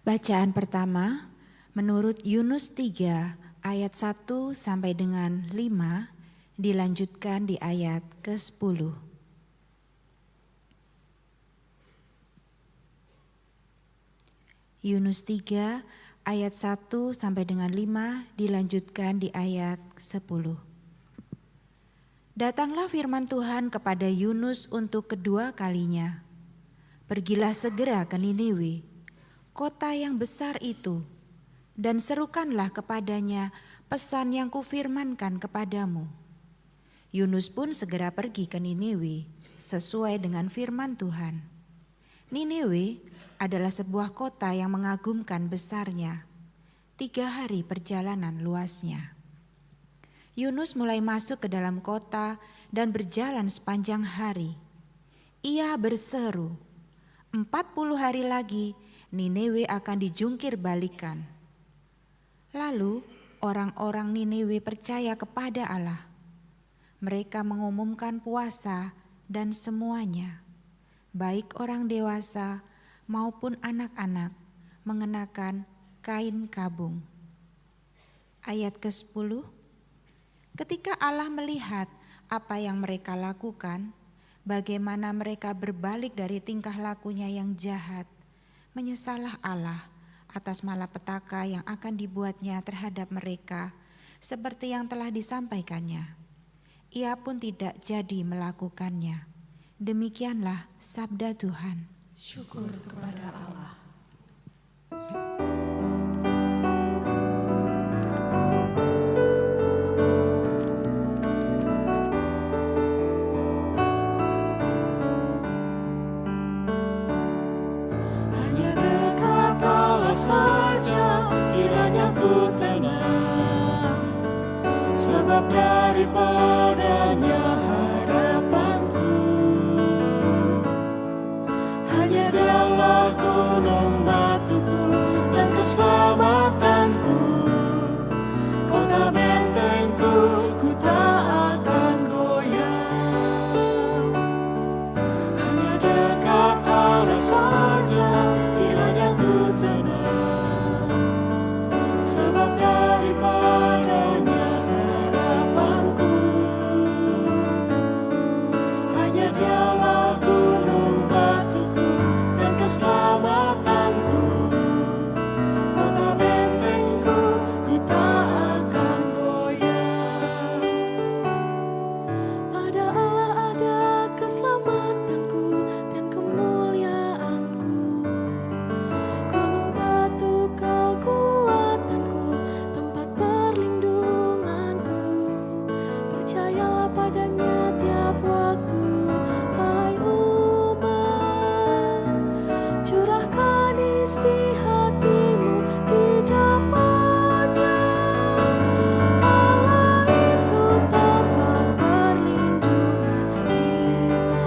Bacaan pertama menurut Yunus 3 ayat 1 sampai dengan 5 dilanjutkan di ayat ke-10. Yunus 3 ayat 1 sampai dengan 5 dilanjutkan di ayat 10. Datanglah firman Tuhan kepada Yunus untuk kedua kalinya. Pergilah segera ke Niniwe, kota yang besar itu, dan serukanlah kepadanya pesan yang kufirmankan kepadamu. Yunus pun segera pergi ke Niniwe sesuai dengan firman Tuhan. Niniwe adalah sebuah kota yang mengagumkan besarnya, 3 hari perjalanan luasnya. Yunus mulai masuk ke dalam kota dan berjalan sepanjang hari. Ia berseru, 40 hari lagi Niniwe akan dijungkir balikan. Lalu orang-orang Niniwe percaya kepada Allah. Mereka mengumumkan puasa dan semuanya, baik orang dewasa maupun anak-anak, mengenakan kain kabung. Ayat ke-10, ketika Allah melihat apa yang mereka lakukan, bagaimana mereka berbalik dari tingkah lakunya yang jahat, menyesallah Allah atas malapetaka yang akan dibuatnya terhadap mereka, seperti yang telah disampaikannya. Ia pun tidak jadi melakukannya. Demikianlah sabda Tuhan. Syukur kepada Allah. Hanya dekat Allah saja kiranya ku tenang, sebab daripadanya harapanku. Hanya Dialah gunung batuku dan keselamatanku, kota bentengku, ku tak akan goyah. Hanya dekat Allah saja kiranya ku tenang, sebab daripadanya harapanku. Hanya Dialah gunung batuku dan keselamatanku, kota bentengku, ku tak akan goyah. Pada Allah ada keselamatanku dan kemuliaanku, gunung batu kekuatanku, tempat perlindunganku. Percayalah padanya tiap waktu, hai umat, curahkan isi hatimu di depannya. Allah itu tempat perlindungan kita.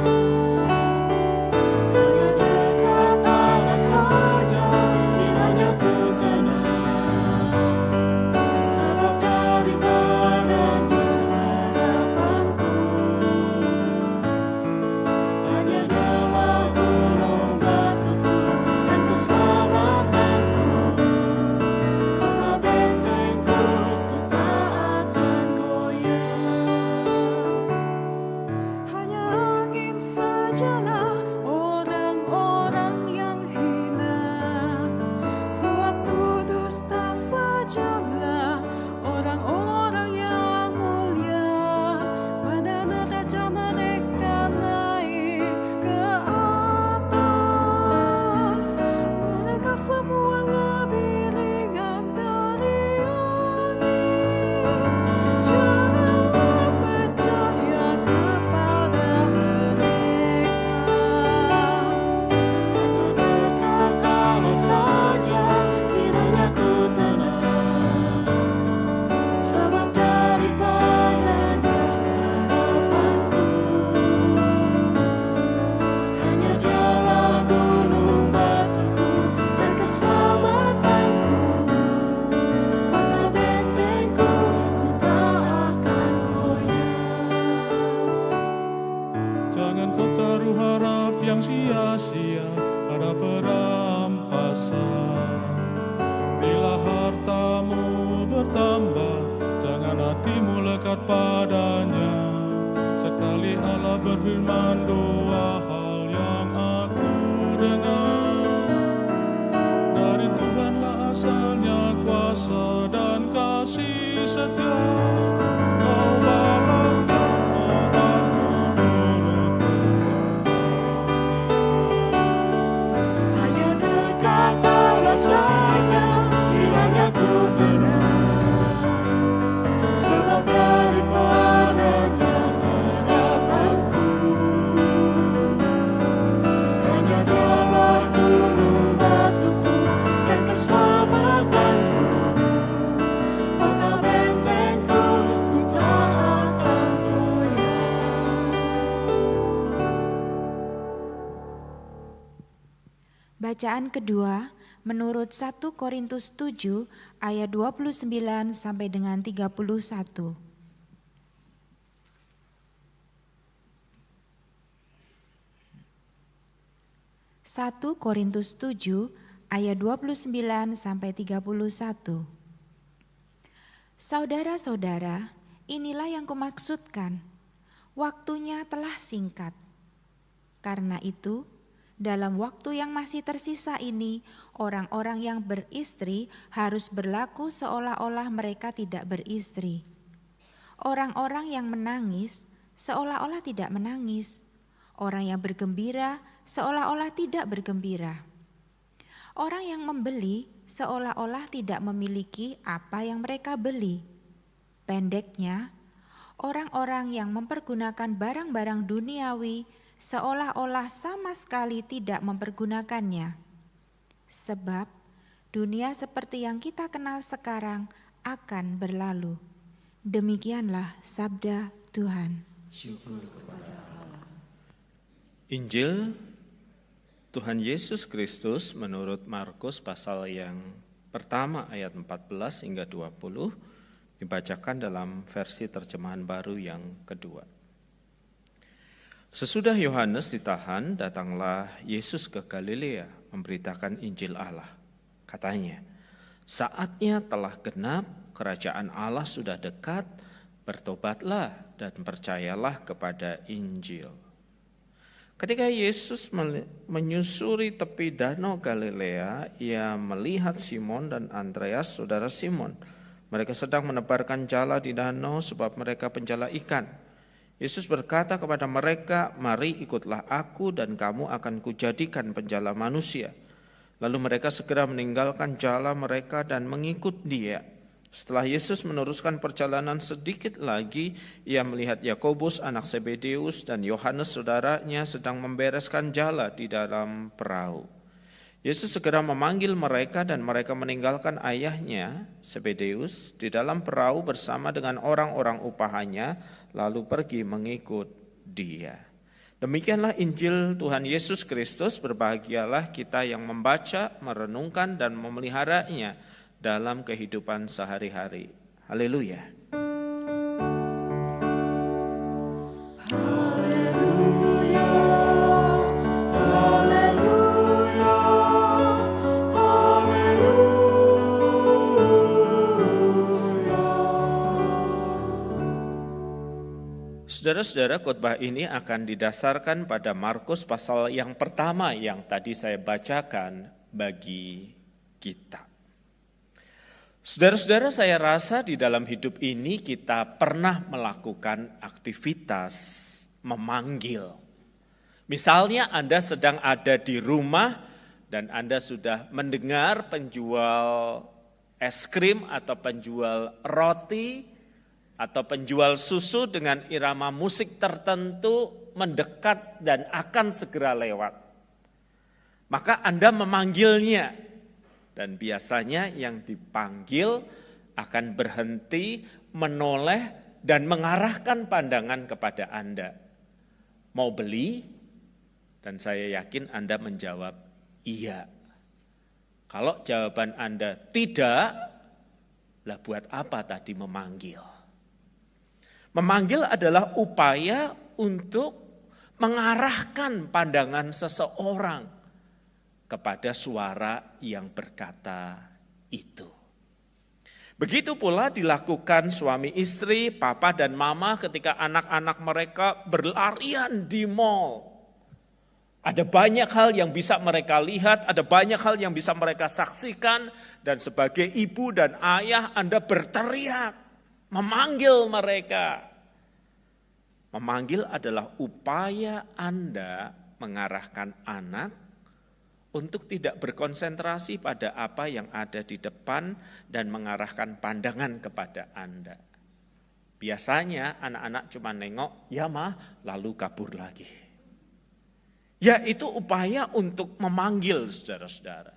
Hanya dekat Allah saja kiranya ku tenang, sebab daripadanya harapanku. Hanya Dialah gunung batuku dan keselamatanku, kota bentengku, ku tak akan goyah. Hanya angin sajalah orang-orang yang hina, suatu dusta sajalah orang-orang yang mulia. Pada neraca mereka naik ke atas, mereka semua lebih ringan dari angin. Janganlah percaya kepada mereka. Hanya dekat Allah saja kiranya ku tenang, sebab daripadanya harapanku. Hanya Dialah gunung batuku dan keselamatanku, kota bentengku, ku tak akan goyah. Jangan kau taruh harap yang sia-sia pada perampasan. kepadanya. Sekali Allah berfirman, dua hal yang aku dengar. Dari Tuhanlah asalnya kuasa dan kasih setia. Kau balas tiap orang menurut perbuatannya. Hanya dekat Allah saja kiranya ku tenang, sebab daripadanya harapanku. Hanya Dialah gunung batuku dan keselamatanku, kota bentengku, ku tak akan goyah. Bacaan kedua menurut 1 Korintus 7 ayat 29 sampai dengan 31. Satu Korintus 7 ayat 29 sampai 31. Saudara-saudara, inilah yang kumaksudkan. Waktunya telah singkat. Karena itu, dalam waktu yang masih tersisa ini, orang-orang yang beristri harus berlaku seolah-olah mereka tidak beristri. Orang-orang yang menangis seolah-olah tidak menangis. Orang yang bergembira seolah-olah tidak bergembira. Orang yang membeli seolah-olah tidak memiliki apa yang mereka beli. Pendeknya, orang-orang yang mempergunakan barang-barang duniawi seolah-olah sama sekali tidak mempergunakannya. Sebab dunia seperti yang kita kenal sekarang akan berlalu. Demikianlah sabda Tuhan. Injil Tuhan Yesus Kristus menurut Markus pasal yang pertama ayat 14 hingga 20 dibacakan dalam versi terjemahan baru yang kedua. Sesudah Yohanes ditahan, datanglah Yesus ke Galilea memberitakan Injil Allah. Katanya, saatnya telah genap, kerajaan Allah sudah dekat, bertobatlah dan percayalah kepada Injil. Ketika Yesus menyusuri tepi danau Galilea, ia melihat Simon dan Andreas, saudara Simon. Mereka sedang menebarkan jala di danau sebab mereka penjala ikan. Yesus berkata kepada mereka, mari ikutlah aku dan kamu akan kujadikan penjala manusia. Lalu mereka segera meninggalkan jala mereka dan mengikut Dia. Setelah Yesus meneruskan perjalanan sedikit lagi, ia melihat Yakobus anak Zebedeus dan Yohanes saudaranya sedang membereskan jala di dalam perahu. Yesus segera memanggil mereka dan mereka meninggalkan ayahnya, Zebedeus, di dalam perahu bersama dengan orang-orang upahannya, lalu pergi mengikut Dia. Demikianlah Injil Tuhan Yesus Kristus. Berbahagialah kita yang membaca, merenungkan, dan memeliharanya dalam kehidupan sehari-hari. Haleluya. Saudara-saudara, khotbah ini akan didasarkan pada Markus pasal yang pertama yang tadi saya bacakan bagi kita. Saudara-saudara, saya rasa di dalam hidup ini kita pernah melakukan aktivitas memanggil. Misalnya Anda sedang ada di rumah dan Anda sudah mendengar penjual es krim atau penjual roti atau penjual susu dengan irama musik tertentu mendekat dan akan segera lewat. Maka Anda memanggilnya. Dan biasanya yang dipanggil akan berhenti, menoleh, dan mengarahkan pandangan kepada Anda. Mau beli? Dan saya yakin Anda menjawab iya. Kalau jawaban Anda tidak, lah buat apa tadi memanggil? Memanggil adalah upaya untuk mengarahkan pandangan seseorang kepada suara yang berkata itu. Begitu pula dilakukan suami istri, papa dan mama ketika anak-anak mereka berlarian di mall. Ada banyak hal yang bisa mereka lihat, ada banyak hal yang bisa mereka saksikan, dan sebagai ibu dan ayah Anda berteriak, memanggil mereka. Memanggil adalah upaya Anda mengarahkan anak untuk tidak berkonsentrasi pada apa yang ada di depan dan mengarahkan pandangan kepada Anda. Biasanya anak-anak cuma nengok, ya mah, lalu kabur lagi. Ya itu upaya untuk memanggil saudara-saudara.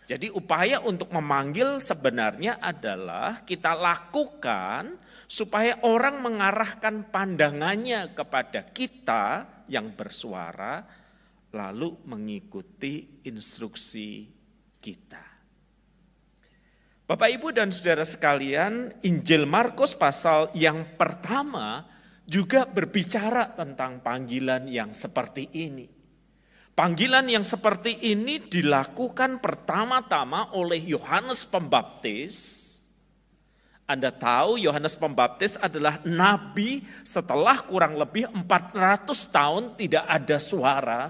Jadi upaya untuk memanggil sebenarnya adalah kita lakukan supaya orang mengarahkan pandangannya kepada kita yang bersuara, lalu mengikuti instruksi kita. Bapak, Ibu, dan saudara sekalian, Injil Markus pasal yang pertama juga berbicara tentang panggilan yang seperti ini. Panggilan yang seperti ini dilakukan pertama-tama oleh Yohanes Pembaptis. Anda tahu Yohanes Pembaptis adalah nabi setelah kurang lebih 400 tahun tidak ada suara.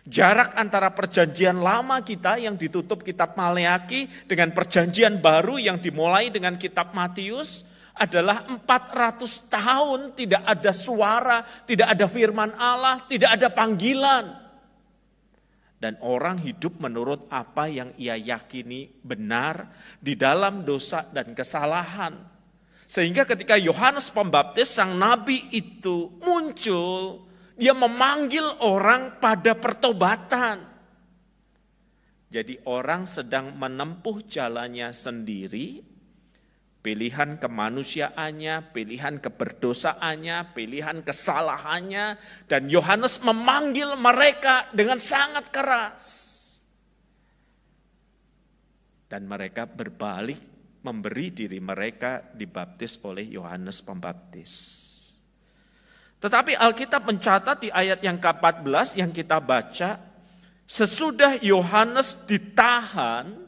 Jarak antara perjanjian lama kita yang ditutup kitab Maleaki dengan perjanjian baru yang dimulai dengan kitab Matius adalah 400 tahun tidak ada suara, tidak ada firman Allah, tidak ada panggilan. Dan orang hidup menurut apa yang ia yakini benar di dalam dosa dan kesalahan. Sehingga ketika Yohanes Pembaptis sang nabi itu muncul, dia memanggil orang pada pertobatan. Jadi orang sedang menempuh jalannya sendiri, pilihan kemanusiaannya, pilihan keberdosaannya, pilihan kesalahannya, dan Yohanes memanggil mereka dengan sangat keras. Dan mereka berbalik memberi diri mereka dibaptis oleh Yohanes Pembaptis. Tetapi Alkitab mencatat di ayat yang ke-14 yang kita baca, sesudah Yohanes ditahan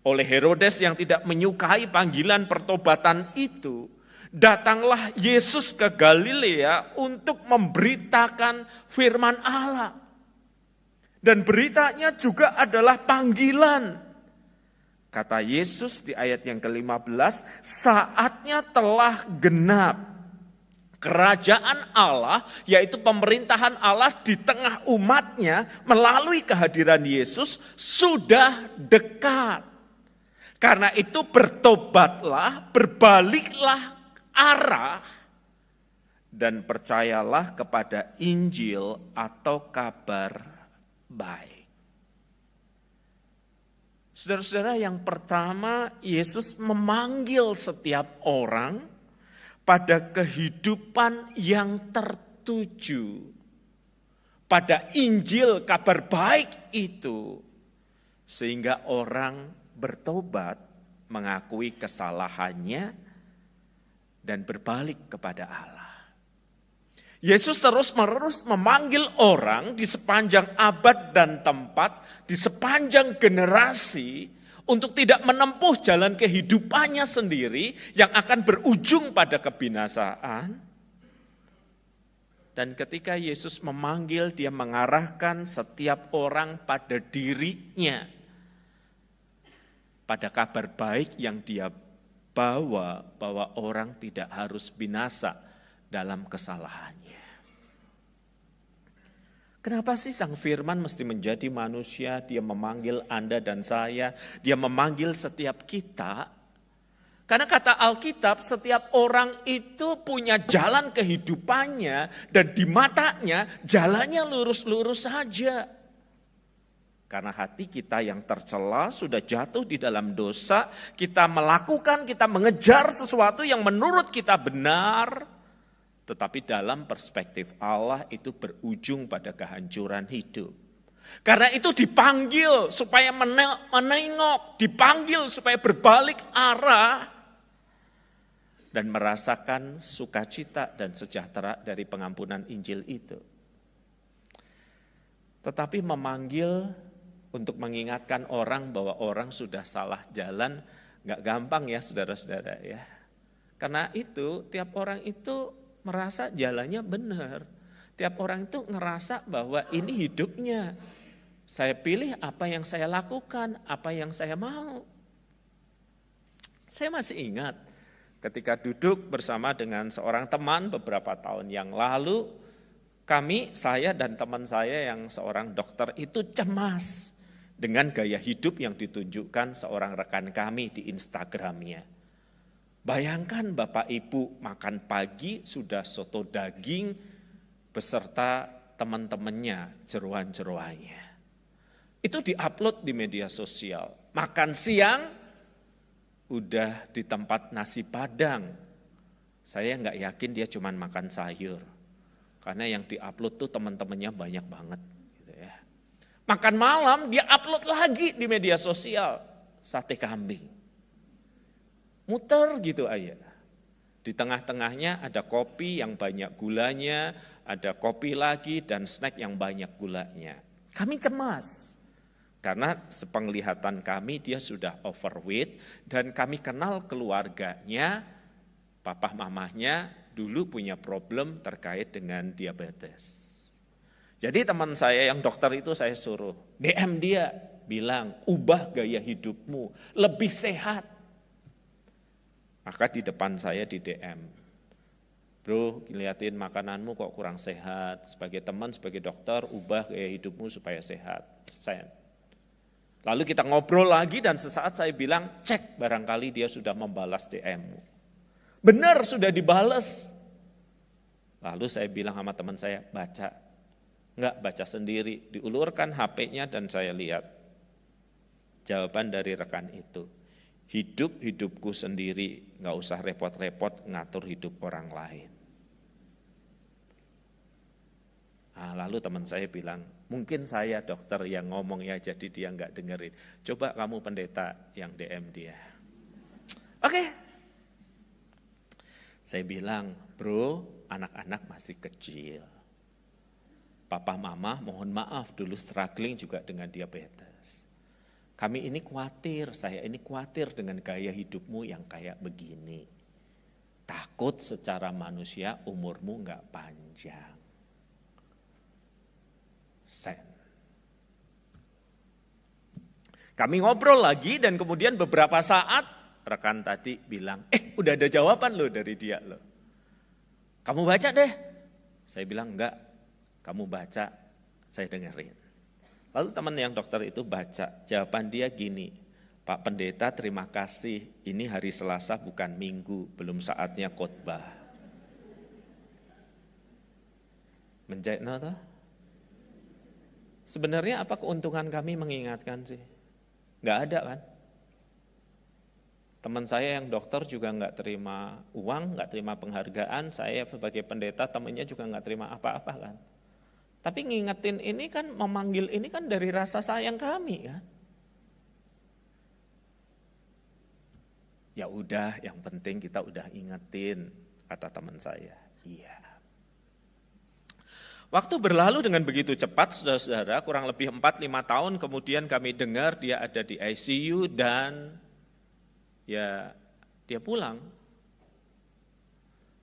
oleh Herodes yang tidak menyukai panggilan pertobatan itu, datanglah Yesus ke Galilea untuk memberitakan firman Allah. Dan beritanya juga adalah panggilan. Kata Yesus di ayat yang ke-15, saatnya telah genap. Kerajaan Allah, yaitu pemerintahan Allah di tengah umatnya melalui kehadiran Yesus sudah dekat. Karena itu bertobatlah, berbaliklah arah, dan percayalah kepada Injil atau kabar baik. Saudara-saudara, yang pertama Yesus memanggil setiap orang pada kehidupan yang tertuju, pada Injil kabar baik itu, sehingga orang bertobat, mengakui kesalahannya, dan berbalik kepada Allah. Yesus terus-menerus memanggil orang di sepanjang abad dan tempat, di sepanjang generasi, untuk tidak menempuh jalan kehidupannya sendiri yang akan berujung pada kebinasaan. Dan ketika Yesus memanggil, dia mengarahkan setiap orang pada dirinya, pada kabar baik yang dia bawa, bahwa orang tidak harus binasa dalam kesalahannya. Kenapa sih Sang Firman mesti menjadi manusia? Dia memanggil Anda dan saya, dia memanggil setiap kita. Karena kata Alkitab, setiap orang itu punya jalan kehidupannya, dan di matanya jalannya lurus-lurus saja. Karena hati kita yang tercela sudah jatuh di dalam dosa, kita melakukan, kita mengejar sesuatu yang menurut kita benar, tetapi dalam perspektif Allah itu berujung pada kehancuran hidup. Karena itu dipanggil supaya menengok, dipanggil supaya berbalik arah, dan merasakan sukacita dan sejahtera dari pengampunan Injil itu. Tetapi memanggil untuk mengingatkan orang bahwa orang sudah salah jalan, Nggak gampang ya saudara-saudara ya. Karena itu tiap orang itu merasa jalannya benar. Tiap orang itu ngerasa bahwa ini hidupnya. Saya pilih apa yang saya lakukan, apa yang saya mau. Saya masih ingat ketika duduk bersama dengan seorang teman beberapa tahun yang lalu, saya dan teman saya yang seorang dokter itu cemas dengan gaya hidup yang ditunjukkan seorang rekan kami di Instagramnya. Bayangkan Bapak Ibu makan pagi sudah soto daging beserta teman-temannya, jeroan-jeroannya. Itu diupload di media sosial. Makan siang udah di tempat nasi padang. Saya nggak yakin dia cuma makan sayur. Karena yang diupload tuh teman-temannya banyak banget. Gitu ya. Makan malam dia upload lagi di media sosial. Sate kambing. Muter gitu aja. Di tengah-tengahnya ada kopi yang banyak gulanya, ada kopi lagi dan snack yang banyak gulanya. Kami cemas. Karena sepenglihatan kami dia sudah overweight dan kami kenal keluarganya, papa mamahnya dulu punya problem terkait dengan diabetes. Jadi teman saya yang dokter itu saya suruh, DM dia, bilang ubah gaya hidupmu, lebih sehat. Maka di depan saya di DM, bro liatin makananmu kok kurang sehat, sebagai teman, sebagai dokter ubah gaya hidupmu supaya sehat. Send. Lalu kita ngobrol lagi dan sesaat saya bilang, cek barangkali dia sudah membalas DM-mu. Benar sudah dibalas. Lalu saya bilang sama teman saya, baca. Enggak, baca sendiri. Diulurkan HP-nya dan saya lihat. Jawaban dari rekan itu. Hidupku sendiri, enggak usah repot-repot ngatur hidup orang lain. Nah, lalu teman saya bilang, mungkin saya dokter yang ngomong ya jadi dia enggak dengerin. Coba kamu pendeta yang DM dia. Oke. Saya bilang, bro, anak-anak masih kecil. Papa mama mohon maaf dulu struggling juga dengan diabetes. Kami ini khawatir, saya ini khawatir dengan gaya hidupmu yang kayak begini. Takut secara manusia umurmu enggak panjang. Send. Kami ngobrol lagi dan kemudian beberapa saat rekan tadi bilang, udah ada jawaban loh dari dia loh. Kamu baca deh. Saya bilang enggak, kamu baca, saya dengerin. Lalu teman yang dokter itu baca, jawaban dia gini, Pak Pendeta terima kasih, ini hari Selasa bukan Minggu, belum saatnya khotbah. Menjadi toh? Sebenarnya apa keuntungan kami mengingatkan sih? Enggak ada kan? Teman saya yang dokter juga enggak terima uang, enggak terima penghargaan, saya sebagai pendeta temannya juga enggak terima apa-apa kan. Tapi ngingetin ini kan, memanggil ini kan dari rasa sayang kami kan. Ya udah, yang penting kita udah ingetin, kata teman saya. Iya. Waktu berlalu dengan begitu cepat, saudara-saudara, kurang lebih 4-5 tahun kemudian kami dengar dia ada di ICU dan ya dia pulang.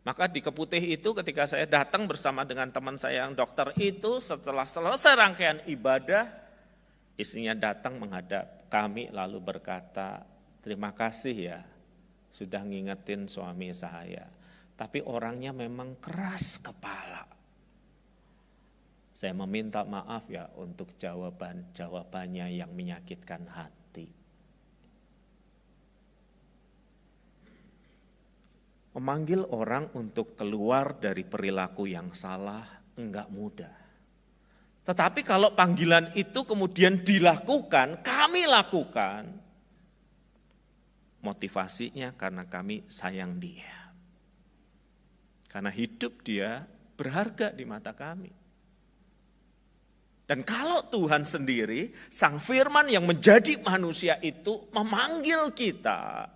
Maka di Keputih itu ketika saya datang bersama dengan teman saya yang dokter itu, setelah selesai rangkaian ibadah, istrinya datang menghadap kami lalu berkata, terima kasih ya sudah ngingetin suami saya, tapi orangnya memang keras kepala. Saya meminta maaf ya untuk jawabannya yang menyakitkan hati. Memanggil orang untuk keluar dari perilaku yang salah enggak mudah. Tetapi kalau panggilan itu kemudian dilakukan, kami lakukan, motivasinya karena kami sayang dia. Karena hidup dia berharga di mata kami. Dan kalau Tuhan sendiri, Sang Firman yang menjadi manusia itu memanggil kita,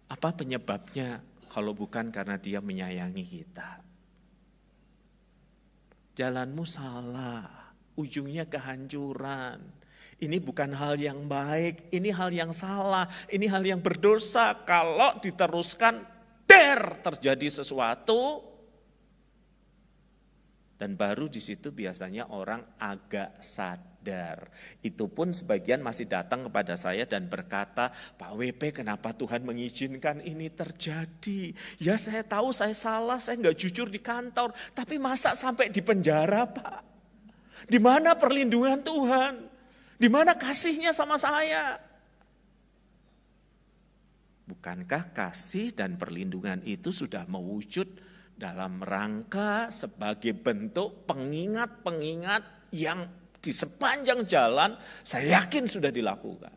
apa penyebabnya kalau bukan karena dia menyayangi kita? Jalanmu salah, ujungnya kehancuran. Ini bukan hal yang baik, ini hal yang salah, ini hal yang berdosa. Kalau diteruskan, terjadi sesuatu. Dan baru di situ biasanya orang agak sadar. Itu pun sebagian masih datang kepada saya dan berkata, Pak WP kenapa Tuhan mengizinkan ini terjadi? Ya saya tahu saya salah, saya enggak jujur di kantor. Tapi masa sampai di penjara Pak? Di mana perlindungan Tuhan? Di mana kasihnya sama saya? Bukankah kasih dan perlindungan itu sudah mewujud dalam rangka sebagai bentuk pengingat-pengingat yang di sepanjang jalan saya yakin sudah dilakukan.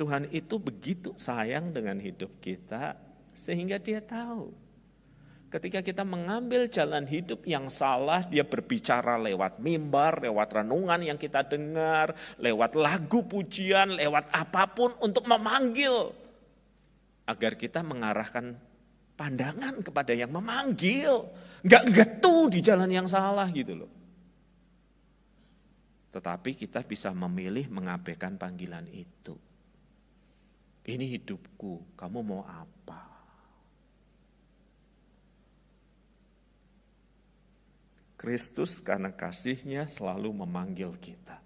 Tuhan itu begitu sayang dengan hidup kita sehingga Dia tahu. Ketika kita mengambil jalan hidup yang salah, Dia berbicara lewat mimbar, lewat renungan yang kita dengar, lewat lagu pujian, lewat apapun untuk memanggil. Agar kita mengarahkan pandangan kepada yang memanggil. Enggak getu di jalan yang salah gitu loh. Tetapi kita bisa memilih mengabaikan panggilan itu. Ini hidupku, kamu mau apa? Kristus karena kasihnya selalu memanggil kita.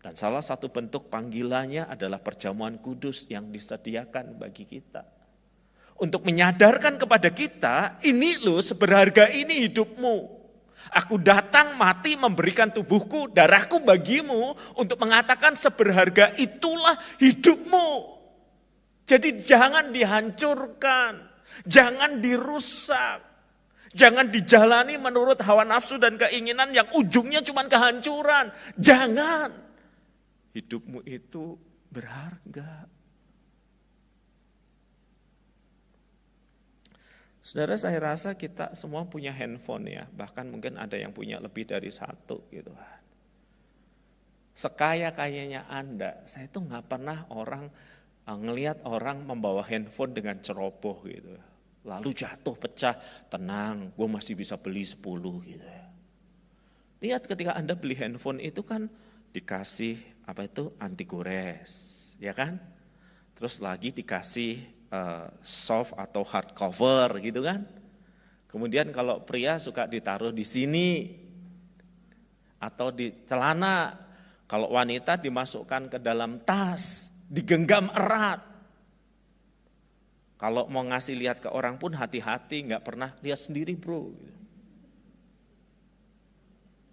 Dan salah satu bentuk panggilannya adalah perjamuan kudus yang disediakan bagi kita. Untuk menyadarkan kepada kita, ini loh seberharga ini hidupmu. Aku datang mati memberikan tubuhku, darahku bagimu untuk mengatakan seberharga itulah hidupmu. Jadi jangan dihancurkan, jangan dirusak. Jangan dijalani menurut hawa nafsu dan keinginan yang ujungnya cuma kehancuran. Jangan. Hidupmu itu berharga. Saudara, saya rasa kita semua punya handphone ya. Bahkan mungkin ada yang punya lebih dari satu gitu kan. Sekaya-kayanya Anda, saya tuh gak pernah ngelihat orang membawa handphone dengan ceroboh gitu. Lalu jatuh pecah, tenang, gue masih bisa beli 10 gitu ya. Lihat ketika Anda beli handphone itu kan dikasih anti gores, ya kan? Terus lagi dikasih soft atau hardcover gitu kan? Kemudian kalau pria suka ditaruh di sini atau di celana, kalau wanita dimasukkan ke dalam tas, digenggam erat. Kalau mau ngasih lihat ke orang pun hati-hati, nggak pernah lihat sendiri bro.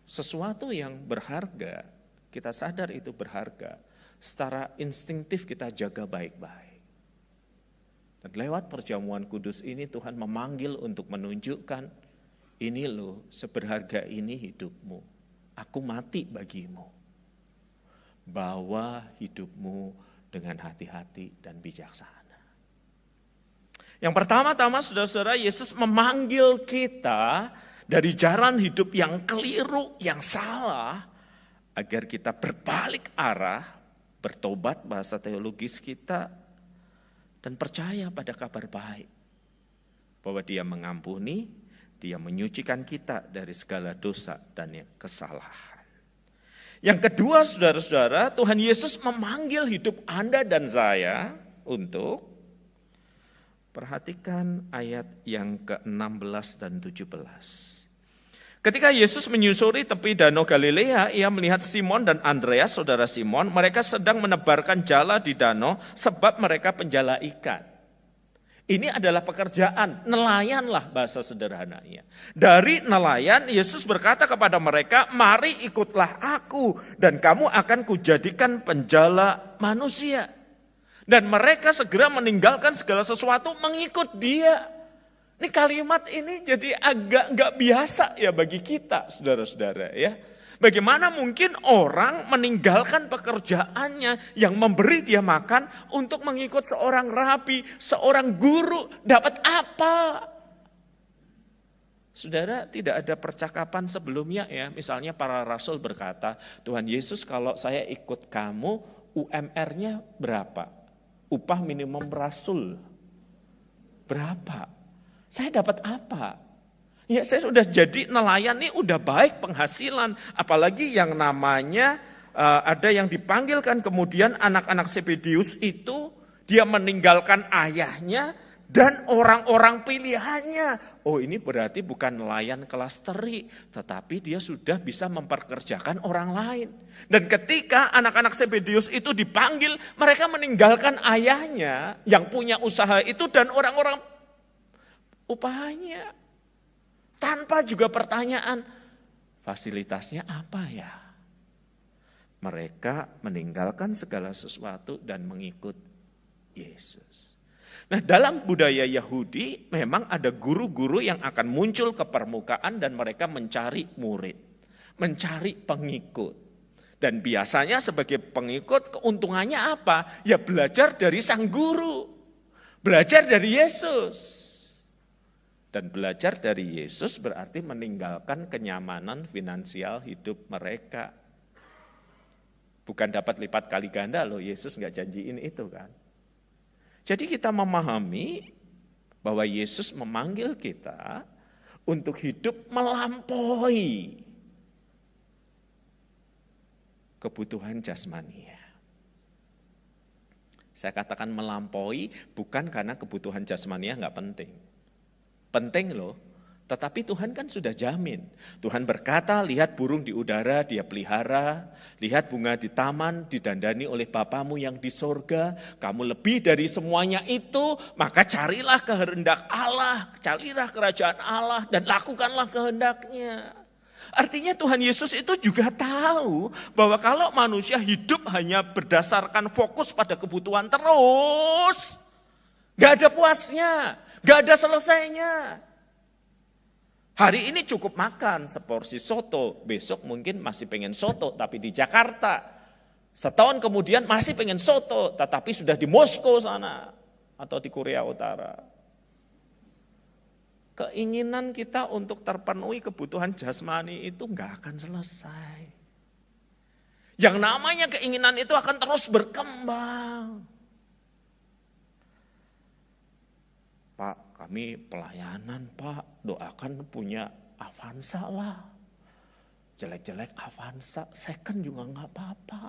Sesuatu yang berharga, kita sadar itu berharga. Secara instinktif kita jaga baik-baik. Dan lewat perjamuan kudus ini Tuhan memanggil untuk menunjukkan, ini loh seberharga ini hidupmu. Aku mati bagimu. Bawa hidupmu dengan hati-hati dan bijaksana. Yang pertama-tama saudara-saudara, Yesus memanggil kita dari jalan hidup yang keliru, yang salah, agar kita berbalik arah, bertobat bahasa teologis kita, dan percaya pada kabar baik. Bahwa Dia mengampuni, Dia menyucikan kita dari segala dosa dan kesalahan. Yang kedua saudara-saudara, Tuhan Yesus memanggil hidup Anda dan saya untuk perhatikan ayat yang ke-16 dan 17. Ketika Yesus menyusuri tepi danau Galilea, Ia melihat Simon dan Andreas, saudara Simon, mereka sedang menebarkan jala di danau sebab mereka penjala ikan. Ini adalah pekerjaan, nelayanlah bahasa sederhananya. Dari nelayan, Yesus berkata kepada mereka, mari ikutlah aku dan kamu akan kujadikan penjala manusia. Dan mereka segera meninggalkan segala sesuatu mengikut Dia. Ini kalimat ini jadi agak nggak biasa ya bagi kita, saudara-saudara ya. Bagaimana mungkin orang meninggalkan pekerjaannya yang memberi dia makan untuk mengikut seorang rabi, seorang guru, dapat apa? Saudara, tidak ada percakapan sebelumnya ya. Misalnya para rasul berkata, Tuhan Yesus kalau saya ikut kamu, UMR-nya berapa? Upah minimum rasul berapa? Saya dapat apa? Ya saya sudah jadi nelayan nih udah baik penghasilan. Apalagi yang namanya ada yang dipanggilkan kemudian anak-anak Zebedius itu dia meninggalkan ayahnya dan orang-orang pilihannya. Oh ini berarti bukan nelayan kelas teri, tetapi dia sudah bisa memperkerjakan orang lain. Dan ketika anak-anak Zebedius itu dipanggil, mereka meninggalkan ayahnya yang punya usaha itu dan orang-orang upahanya. Tanpa juga pertanyaan, fasilitasnya apa ya? Mereka meninggalkan segala sesuatu dan mengikut Yesus. Nah dalam budaya Yahudi memang ada guru-guru yang akan muncul ke permukaan dan mereka mencari murid, mencari pengikut. Dan biasanya sebagai pengikut keuntungannya apa? Ya belajar dari sang guru, belajar dari Yesus. Dan belajar dari Yesus berarti meninggalkan kenyamanan finansial hidup mereka. Bukan dapat lipat kali ganda loh, Yesus nggak janjiin itu kan. Jadi kita memahami bahwa Yesus memanggil kita untuk hidup melampaui kebutuhan jasmania. Saya katakan melampaui bukan karena kebutuhan jasmania nggak penting. Penting loh, tetapi Tuhan kan sudah jamin. Tuhan berkata, lihat burung di udara dia pelihara, lihat bunga di taman didandani oleh Bapamu yang di sorga, kamu lebih dari semuanya itu, maka carilah kehendak Allah, carilah kerajaan Allah dan lakukanlah kehendaknya. Artinya Tuhan Yesus itu juga tahu bahwa kalau manusia hidup hanya berdasarkan fokus pada kebutuhan terus, gak ada puasnya, gak ada selesainya. Hari ini cukup makan seporsi soto, besok mungkin masih pengen soto tapi di Jakarta. Setahun kemudian masih pengen soto tetapi sudah di Moskow sana atau di Korea Utara. Keinginan kita untuk terpenuhi kebutuhan jasmani itu gak akan selesai. Yang namanya keinginan itu akan terus berkembang. Pak, kami pelayanan Pak, doakan punya Avanza lah. Jelek-jelek Avanza, second juga gak apa-apa.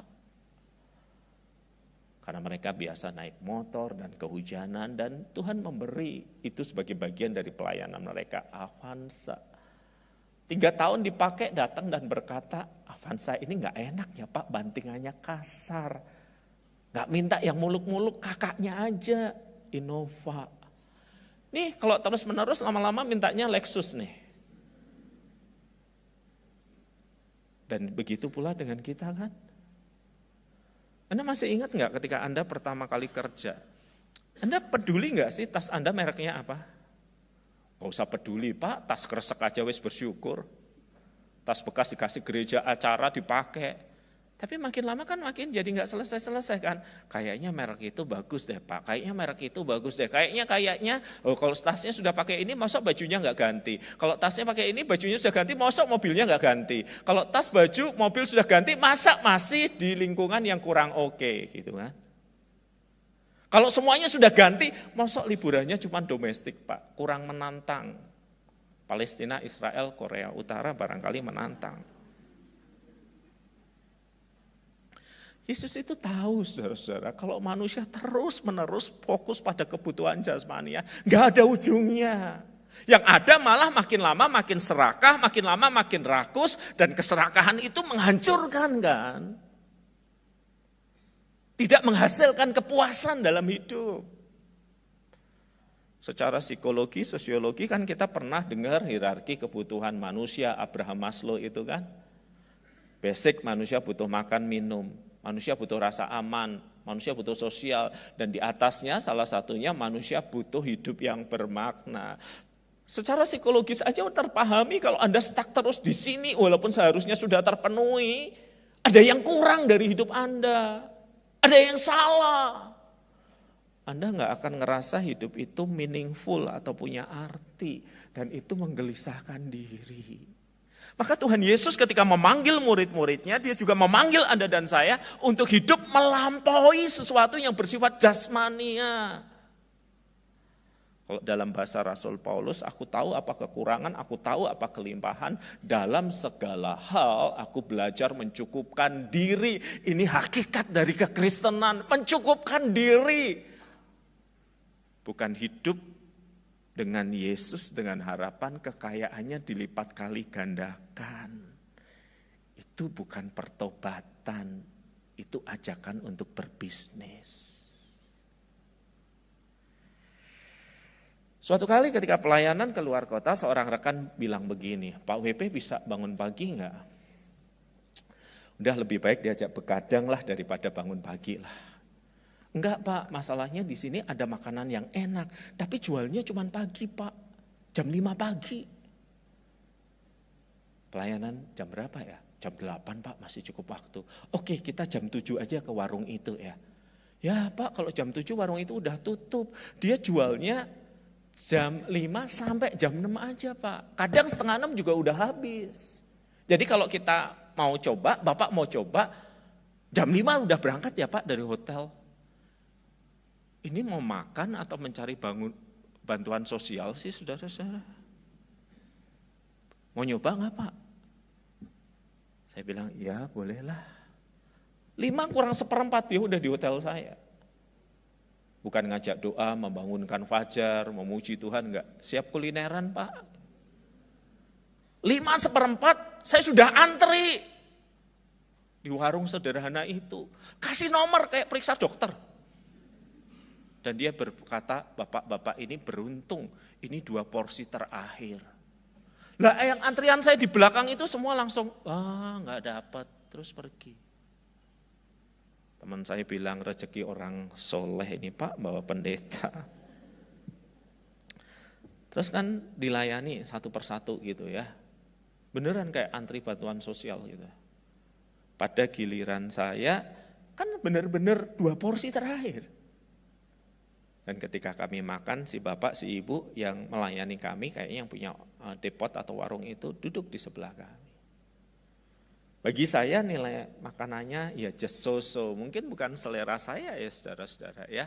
Karena mereka biasa naik motor dan kehujanan dan Tuhan memberi itu sebagai bagian dari pelayanan mereka. Avanza. 3 tahun dipakai datang dan berkata, Avanza ini gak enak ya Pak, bantingannya kasar. Gak minta yang muluk-muluk, kakaknya aja, Innova. Nih kalau terus menerus lama-lama mintanya Lexus nih. Dan begitu pula dengan kita kan. Anda masih ingat nggak ketika Anda pertama kali kerja? Anda peduli nggak sih tas Anda mereknya apa? Gak usah peduli Pak, tas kresek aja wis bersyukur. Tas bekas dikasih gereja acara dipakai. Tapi makin lama kan makin jadi nggak selesai-selesai kan. Kayaknya merek itu bagus deh Pak, kayaknya merek itu bagus deh. Kayaknya, kalau tasnya sudah pakai ini, masa bajunya nggak ganti. Kalau tasnya pakai ini, bajunya sudah ganti, masa mobilnya nggak ganti. Kalau tas, baju, mobil sudah ganti, masa masih di lingkungan yang kurang oke gitu kan. Kalau semuanya sudah ganti, masa liburannya cuma domestik Pak, kurang menantang. Palestina, Israel, Korea Utara barangkali menantang. Yesus itu tahu saudara-saudara, kalau manusia terus-menerus fokus pada kebutuhan jasmania, gak ada ujungnya. Yang ada malah makin lama makin serakah, makin lama makin rakus, dan keserakahan itu menghancurkan kan. Tidak menghasilkan kepuasan dalam hidup. Secara psikologi, sosiologi kan kita pernah dengar hierarki kebutuhan manusia, Abraham Maslow itu kan. Basic manusia butuh makan, minum. Manusia butuh rasa aman, manusia butuh sosial, dan di atasnya salah satunya manusia butuh hidup yang bermakna. Secara psikologis aja terpahami kalau Anda stuck terus di sini walaupun seharusnya sudah terpenuhi, ada yang kurang dari hidup Anda, ada yang salah. Anda nggak akan ngerasa hidup itu meaningful atau punya arti, dan itu menggelisahkan diri. Maka Tuhan Yesus ketika memanggil murid-muridnya, dia juga memanggil Anda dan saya untuk hidup melampaui sesuatu yang bersifat jasmania. Kalau dalam bahasa Rasul Paulus, aku tahu apa kekurangan, aku tahu apa kelimpahan, dalam segala hal aku belajar mencukupkan diri. Ini hakikat dari kekristenan, mencukupkan diri. Bukan hidup dengan Yesus dengan harapan kekayaannya dilipat kali gandakan. Itu bukan pertobatan, itu ajakan untuk berbisnis. Suatu kali ketika pelayanan keluar kota, seorang rekan bilang begini, Pak WP bisa bangun pagi enggak? Udah lebih baik diajak begadang lah daripada bangun pagi lah. Enggak Pak, masalahnya di sini ada makanan yang enak, tapi jualnya cuma pagi Pak, jam 5 pagi. Pelayanan jam berapa ya? Jam 8 Pak, masih cukup waktu. Oke, kita jam 7 aja ke warung itu ya. Ya Pak, kalau jam 7 warung itu udah tutup, dia jualnya jam 5 sampai jam 6 aja Pak. Kadang setengah 6 juga udah habis. Jadi kalau kita mau coba, Bapak mau coba, jam 5 udah berangkat ya Pak dari hotel. Ini mau makan atau mencari bantuan sosial sih saudara-saudara? Mau nyoba nggak Pak? Saya bilang, ya bolehlah. 5 kurang seperempat dia udah di hotel saya. Bukan ngajak doa, membangunkan fajar, memuji Tuhan, enggak. Siap kulineran Pak. 5/4 saya sudah antri. Di warung sederhana itu. Kasih nomor kayak periksa dokter. Dan dia berkata, bapak-bapak ini beruntung, ini 2 porsi terakhir. Lah yang antrian saya di belakang itu semua langsung, enggak dapat, terus pergi. Teman saya bilang rezeki orang soleh ini Pak bawa pendeta. Terus kan dilayani satu persatu gitu ya. Beneran kayak antri bantuan sosial gitu. Pada giliran saya kan bener-bener 2 porsi terakhir. Dan ketika kami makan si bapak si ibu yang melayani kami kayaknya yang punya depot atau warung itu duduk di sebelah kami. Bagi saya nilai makanannya ya just so-so, mungkin bukan selera saya ya saudara-saudara ya.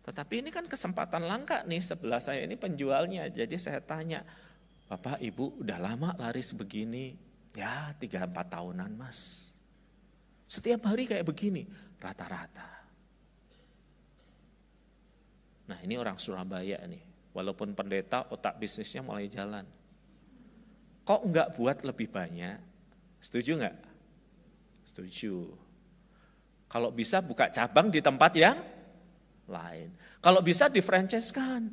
Tetapi ini kan kesempatan langka nih, sebelah saya ini penjualnya. Jadi saya tanya, Bapak Ibu udah lama laris begini? Ya 3-4 tahunan Mas. Setiap hari kayak begini, rata-rata. Nah ini orang Surabaya nih, walaupun pendeta otak bisnisnya mulai jalan. Kok enggak buat lebih banyak? Setuju enggak? Setuju. Kalau bisa buka cabang di tempat yang lain. Kalau bisa di-franchise-kan.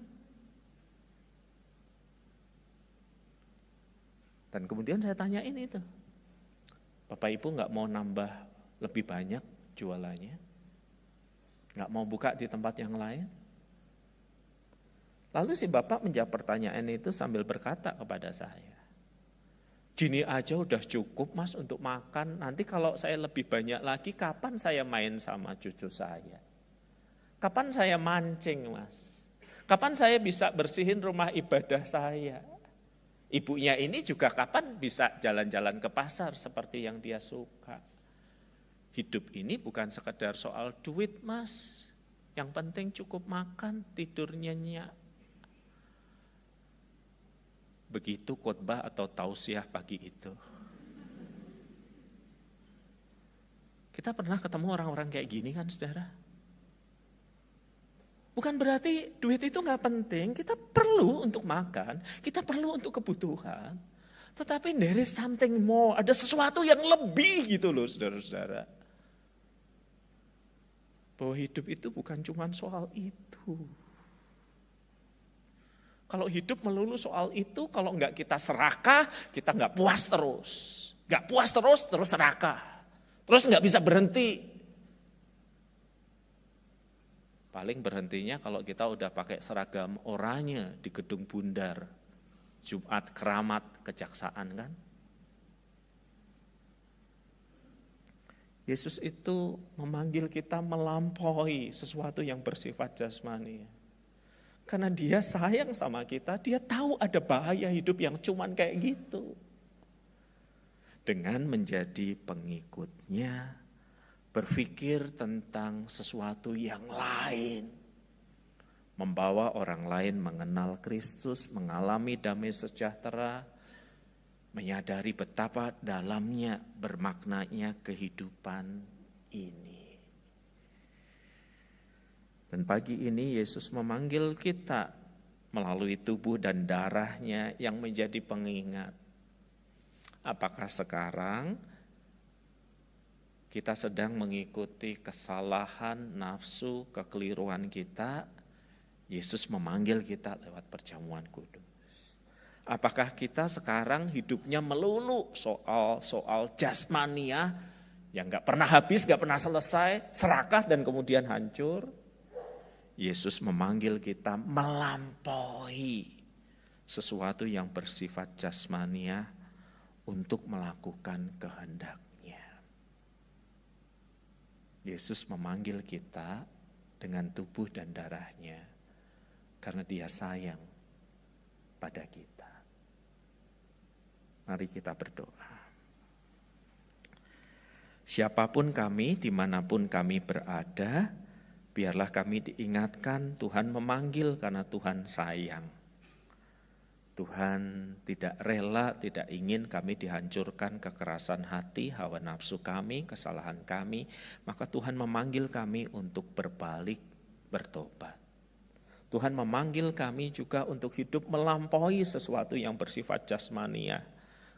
Dan kemudian saya tanyain itu. Bapak Ibu enggak mau nambah lebih banyak jualannya? Enggak mau buka di tempat yang lain? Lalu si bapak menjawab pertanyaan itu sambil berkata kepada saya, gini aja udah cukup Mas untuk makan, nanti kalau saya lebih banyak lagi kapan saya main sama cucu saya? Kapan saya mancing Mas? Kapan saya bisa bersihin rumah ibadah saya? Ibunya ini juga kapan bisa jalan-jalan ke pasar seperti yang dia suka? Hidup ini bukan sekedar soal duit Mas, yang penting cukup makan, tidur nyenyak. Begitu khotbah atau tausiah pagi itu. Kita pernah ketemu orang-orang kayak gini kan saudara? Bukan berarti duit itu gak penting, kita perlu untuk makan, kita perlu untuk kebutuhan. Tetapi there is something more, ada sesuatu yang lebih gitu loh saudara-saudara. Bahwa hidup itu bukan cuma soal itu. Kalau hidup melulu soal itu, kalau enggak kita serakah, kita enggak puas terus. Enggak puas terus serakah. Terus enggak bisa berhenti. Paling berhentinya kalau kita udah pakai seragam oranye di gedung Bundar. Jumat Keramat Kejaksaan kan. Yesus itu memanggil kita melampaui sesuatu yang bersifat jasmani. Karena dia sayang sama kita, dia tahu ada bahaya hidup yang cuman kayak gitu. Dengan menjadi pengikutnya, berpikir tentang sesuatu yang lain. membawa orang lain mengenal Kristus, mengalami damai sejahtera, menyadari betapa dalamnya bermaknanya kehidupan ini. Dan pagi ini Yesus memanggil kita melalui tubuh dan darahnya yang menjadi pengingat. Apakah sekarang kita sedang mengikuti kesalahan, nafsu, kekeliruan kita? Yesus memanggil kita lewat perjamuan kudus. Apakah kita sekarang hidupnya melulu soal jasmania yang gak pernah habis, gak pernah selesai, serakah dan kemudian hancur? Yesus memanggil kita melampaui sesuatu yang bersifat jasmania untuk melakukan kehendaknya. Yesus memanggil kita dengan tubuh dan darahnya karena Dia sayang pada kita. Mari kita berdoa. Siapapun kami, dimanapun kami berada, biarlah kami diingatkan Tuhan memanggil karena Tuhan sayang. Tuhan tidak rela, tidak ingin kami dihancurkan kekerasan hati, hawa nafsu kami, kesalahan kami. Maka Tuhan memanggil kami untuk berbalik, bertobat. Tuhan memanggil kami juga untuk hidup melampaui sesuatu yang bersifat jasmania.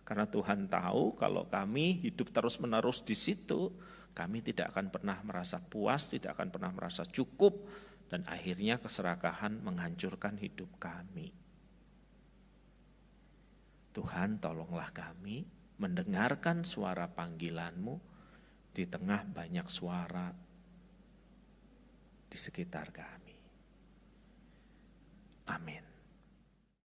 Karena Tuhan tahu kalau kami hidup terus-menerus di situ, kami tidak akan pernah merasa puas, tidak akan pernah merasa cukup, dan akhirnya keserakahan menghancurkan hidup kami. Tuhan, tolonglah kami mendengarkan suara panggilan-Mu di tengah banyak suara di sekitar kami. Amin.